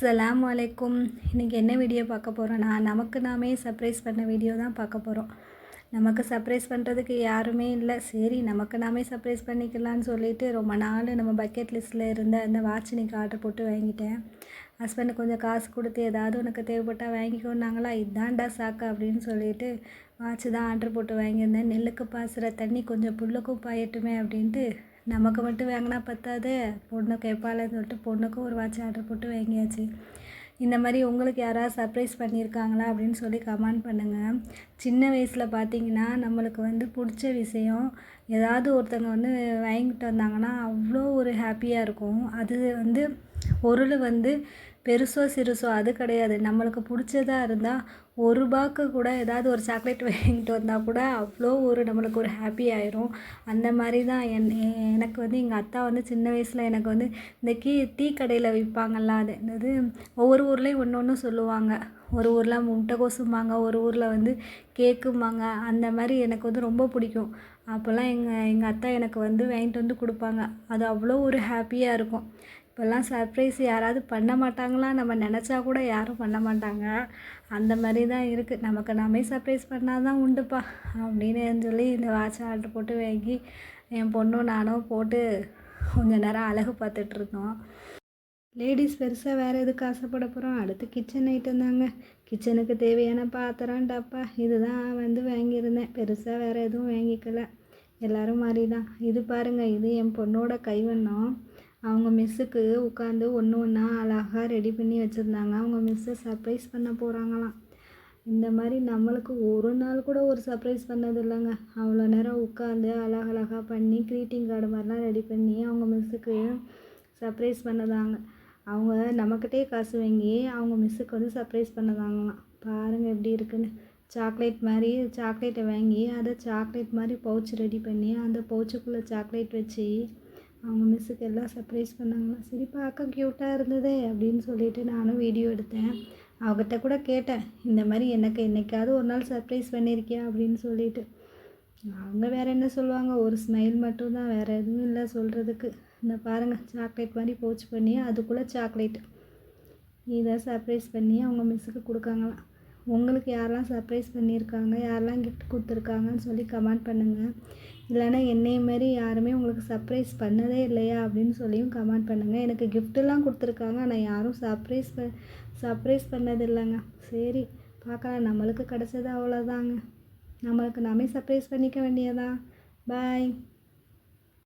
அஸ்ஸலாமு அலைக்கும். இன்றைக்கி என்ன வீடியோ பார்க்க போகிறோன்னா, நமக்கு நாமே சர்ப்ரைஸ் பண்ண வீடியோ தான் பார்க்க போகிறோம். நமக்கு சர்ப்ரைஸ் பண்ணுறதுக்கு யாருமே இல்லை. சரி நமக்கு நாமே சர்ப்ரைஸ் பண்ணிக்கலான்னு சொல்லிட்டு ரொம்ப நாள் நம்ம பக்கெட் லிஸ்ட்டில் இருந்த அந்த வாட்ச் இன்றைக்கி ஆர்டர் போட்டு வாங்கிட்டேன். ஹஸ்பண்டு கொஞ்சம் காசு கொடுத்து ஏதாவது உனக்கு தேவைப்பட்டால் வாங்கிக்கோன்னாங்களா, இதான்டா சாக்கு அப்படின்னு சொல்லிட்டு வாட்ச் தான் ஆர்டர் போட்டு வாங்கியிருந்தேன். நெல்லுக்கு பாசுகிற தண்ணி கொஞ்சம் புல்லுக்கும் பாயட்டுமே அப்படின்ட்டு நமக்கு மட்டும் வாங்கினா பத்தாது, பொண்ணு கேட்பாளன்னு சொல்லிட்டு பொண்ணுக்கும் ஒரு வாட்ச் ஆர்டர் போட்டு வாங்கியாச்சு. இந்த மாதிரி உங்களுக்கு யாராவது சர்ப்ரைஸ் பண்ணியிருக்காங்களா அப்படின்னு சொல்லி கமெண்ட் பண்ணுங்கள். சின்ன வயசில் பார்த்தீங்கன்னா நம்மளுக்கு பிடிச்ச விஷயம் ஏதாவது ஒருத்தவங்க வாங்கிட்டு வந்தாங்கன்னா அவ்வளோ ஒரு ஹாப்பியாக இருக்கும். அது பொருள் பெருசோ சிறுசோ அது கிடையாது. நம்மளுக்கு பிடிச்சதாக இருந்தால் ரூபாய்க்கு கூட ஏதாவது ஒரு சாக்லேட் வாங்கிட்டு வந்தால் கூட அவ்வளோ நம்மளுக்கு ஒரு ஹாப்பி ஆயிரும். அந்த மாதிரி தான் எனக்கு எங்கள் அத்தா சின்ன வயசில் எனக்கு இந்த டீ கடையில் விற்பாங்கள்ல, அது ஒவ்வொரு ஊர்லேயும் ஒன்று ஒன்று சொல்லுவாங்க. ஒரு ஊரில் முட்டைகோசும்பாங்க, ஒரு ஊரில் கேக்கும்பாங்க. அந்த மாதிரி எனக்கு ரொம்ப பிடிக்கும். அப்போல்லாம் எங்கள் அத்தா எனக்கு வாங்கிட்டு கொடுப்பாங்க. அது அவ்வளோ ஒரு ஹாப்பியாக இருக்கும். இப்போல்லாம் சர்ப்ரைஸ் யாராவது பண்ண மாட்டாங்களா, நம்ம நினச்சா கூட யாரும் பண்ண மாட்டாங்க. அந்த மாதிரி தான் இருக்குது. நமக்கு நாமே சர்ப்ரைஸ் பண்ணால் தான் உண்டுப்பா அப்படின்னு சொல்லி இந்த வாட்ச் ஆர்டர் போட்டு வாங்கி என் பொண்ணும் நானும் போட்டு கொஞ்சம் நேரம் அழகு பார்த்துட்ருந்தோம். லேடிஸ் பெருசாக வேறு எதுக்கு ஆசைப்பட போகிறோம். அடுத்து கிச்சன் ஐட்டம் தாங்க. கிச்சனுக்கு தேவையான பாத்திரம் டப்பா இதுதான் வாங்கியிருந்தேன். பெருசாக வேறு எதுவும் வாங்கிக்கல. எல்லோரும் மாதிரி தான். இது பாருங்கள், இது என் பொண்ணோட கைவண்ணம். அவங்க மிஸ்ஸுக்கு உட்காந்து ஒன்று ஒன்றா அழகாக ரெடி பண்ணி வச்சுருந்தாங்க. அவங்க மிஸ்ஸை சர்ப்ரைஸ் பண்ண போகிறாங்களாம். இந்த மாதிரி நம்மளுக்கு ஒரு நாள் கூட ஒரு சர்ப்ரைஸ் பண்ணது இல்லைங்க. அவ்வளோ நேரம் உட்காந்து அழகழகாக பண்ணி க்ரீட்டிங் கார்டு மாதிரிலாம் ரெடி பண்ணி அவங்க மிஸ்ஸுக்கு சர்ப்ரைஸ் பண்ணதாங்க. அவங்க நம்மக்கிட்டே காசு வாங்கி அவங்க மிஸ்ஸுக்கு சர்ப்ரைஸ் பண்ணதாங்களாம். பாருங்கள் எப்படி இருக்குன்னு. சாக்லேட்டை வாங்கி அதை சாக்லேட் மாதிரி பவுச் ரெடி பண்ணி அந்த பவுச்சுக்குள்ளே சாக்லேட் வச்சு அவங்க மிஸ்ஸுக்கு எல்லாம் சர்ப்ரைஸ் பண்ணாங்களாம். சரி பார்க்க க்யூட்டாக இருந்ததே அப்படின்னு சொல்லிட்டு நானும் வீடியோ எடுத்தேன். அவகிட்ட கூட கேட்டேன், இந்த மாதிரி எனக்கு என்றைக்காவது ஒரு நாள் சர்ப்ரைஸ் பண்ணியிருக்கியா அப்படின்னு சொல்லிட்டு. அவங்க வேறு என்ன சொல்லுவாங்க, ஒரு ஸ்மைல் மட்டும்தான், வேறு எதுவும் இல்லை சொல்கிறதுக்கு. இந்த பாருங்கள், சாக்லேட் மாதிரி பவுச் பண்ணி அதுக்குள்ளே சாக்லேட் இதை சர்ப்ரைஸ் பண்ணி அவங்க மிஸ்ஸுக்கு கொடுக்காங்களாம். உங்களுக்கு யாரெல்லாம் சர்ப்ரைஸ் பண்ணியிருக்காங்க, யாரெல்லாம் கிஃப்ட் கொடுத்துருக்காங்கன்னு சொல்லி கமெண்ட் பண்ணுங்கள். இல்லைனா என்னைய மாரி யாருமே உங்களுக்கு சர்ப்ரைஸ் பண்ணதே இல்லையா அப்படின்னு சொல்லியும் கமெண்ட் பண்ணுங்கள். எனக்கு கிஃப்ட்டெல்லாம் கொடுத்துருக்காங்க, ஆனால் யாரும் சர்ப்ரைஸ் பண்ணது இல்லைங்க. சரி பார்க்கலாம், நம்மளுக்கு கிடச்சது அவ்வளோதாங்க. நம்மளுக்கு நாமே சர்ப்ரைஸ் பண்ணிக்க வேண்டியதான். பாய்.